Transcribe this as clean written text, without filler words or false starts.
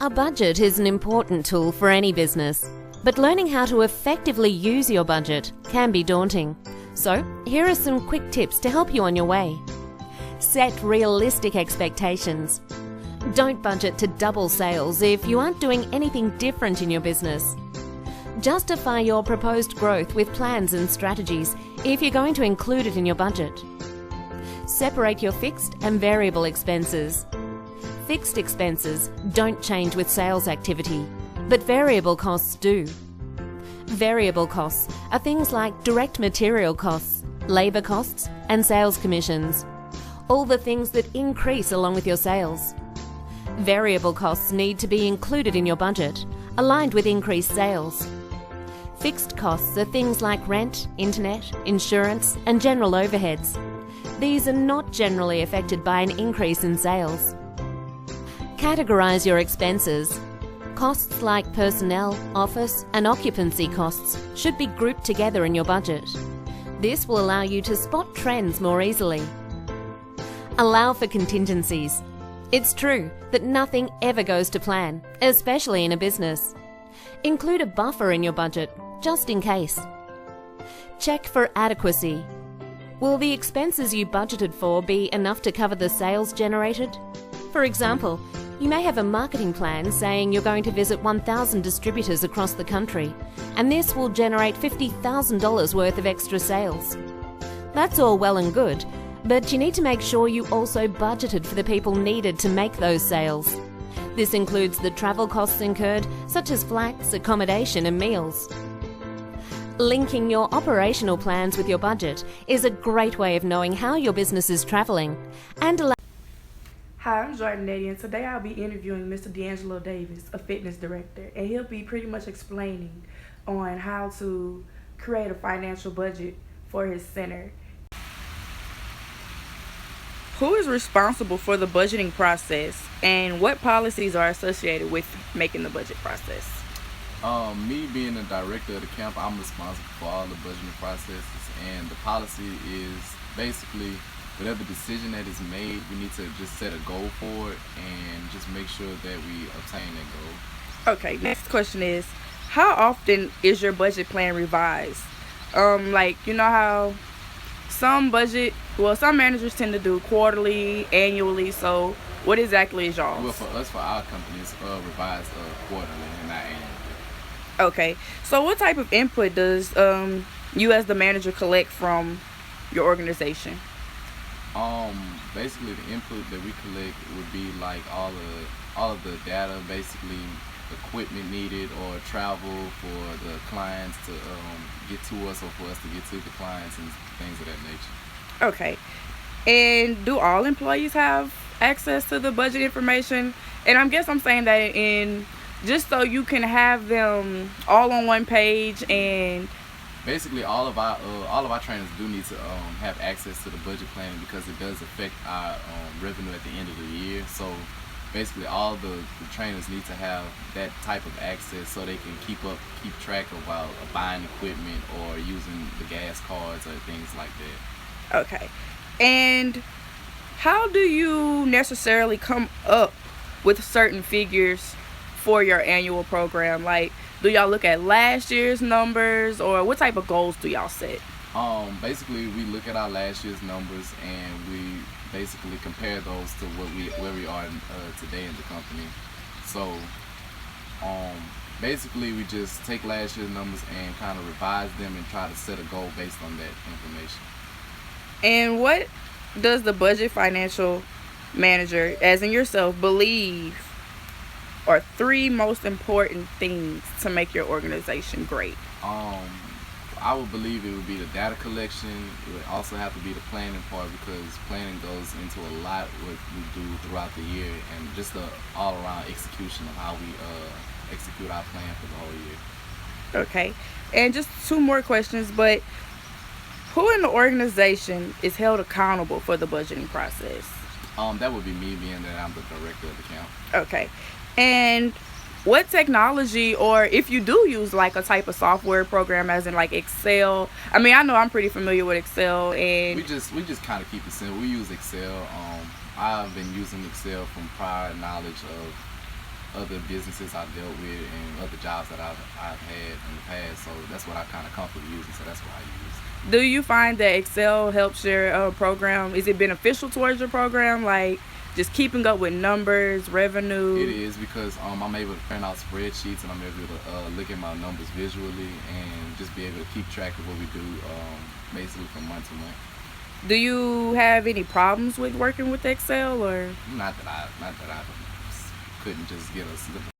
A budget is an important tool for any business, but learning how to effectively use your budget can be daunting. So, here are some quick tips to help you on your way. Set realistic expectations. Don't budget to double sales if you aren't doing anything different in your business. Justify your proposed growth with plans and strategies if you're going to include it in your budget. Separate your fixed and variable expenses. Fixed expenses don't change with sales activity, but variable costs do. Variable costs are things like direct material costs, labour costs, and sales commissions. All the things that increase along with your sales. Variable costs need to be included in your budget, aligned with increased sales. Fixed costs are things like rent, internet, insurance, and general overheads. These are not generally affected by an increase in sales. Categorize your expenses. Costs like personnel, office, and occupancy costs should be grouped together in your budget. This will allow you to spot trends more easily. Allow for contingencies. It's true that nothing ever goes to plan, especially in a business. Include a buffer in your budget, just in case. Check for adequacy. Will the expenses you budgeted for be enough to cover the sales generated? For example, you may have a marketing plan saying you're going to visit 1,000 distributors across the country, and this will generate $50,000 worth of extra sales. That's all well and good, but you need to make sure you also budgeted for the people needed to make those sales. This includes the travel costs incurred, such as flights, accommodation, and meals. Linking your operational plans with your budget is a great way of knowing how your business is traveling and Hi, I'm Jordanetti, and today I'll be interviewing Mr. D'Angelo Davis, a fitness director, and he'll be pretty much explaining on how to create a financial budget for his center. Who is responsible for the budgeting process, and what policies are associated with making the budget process? Me being the director of the camp, I'm responsible for all the budgeting processes, and the policy is basically whatever decision that is made, we need to just set a goal for it and just make sure that we obtain that goal. Okay, next question is, how often is your budget plan revised? You know how some managers tend to do quarterly, annually, so what exactly is y'all? Well, for us, for our company, it's revised quarterly and not annually. Okay, so what type of input does you as the manager collect from your organization? Basically the input that we collect would be like all of the data, basically equipment needed or travel for the clients to get to us or for us to get to the clients and things of that nature. Okay, and do all employees have access to the budget information? And I'm saying that in just so you can have them all on one page. And basically all of our trainers do need to have access to the budget planning because it does affect our revenue at the end of the year. So basically all the trainers need to have that type of access so they can keep track of while buying equipment or using the gas cards or things like that. Okay, and how do you necessarily come up with certain figures for your annual program? Like, do y'all look at last year's numbers, or what type of goals do y'all set? Basically, we look at our last year's numbers and we basically compare those to where we are today in the company. So, basically, we just take last year's numbers and kind of revise them and try to set a goal based on that information. And what does the budget financial manager, as in yourself, believe are 3 most important things to make your organization great? I would believe it would be the data collection. It would also have to be the planning part because planning goes into a lot what we do throughout the year and just the all-around execution of how we execute our plan for the whole year. Okay, and just 2 more questions, but who in the organization is held accountable for the budgeting process? That would be me, being that I'm the director of the camp. Okay, and what technology, or if you do use like a type of software program as in like Excel? I mean, I know I'm pretty familiar with Excel, and we just kind of keep it simple. We use Excel. I've been using Excel from prior knowledge other businesses I've dealt with and other jobs that I've had in the past. So that's what I kind of comfortable using. So that's what I use. Do you find that Excel helps your program? Is it beneficial towards your program? Like just keeping up with numbers, revenue? It is because I'm able to print out spreadsheets and I'm able to look at my numbers visually and just be able to keep track of what we do basically from month to month. Do you have any problems with working with Excel or? Not that I couldn't just get a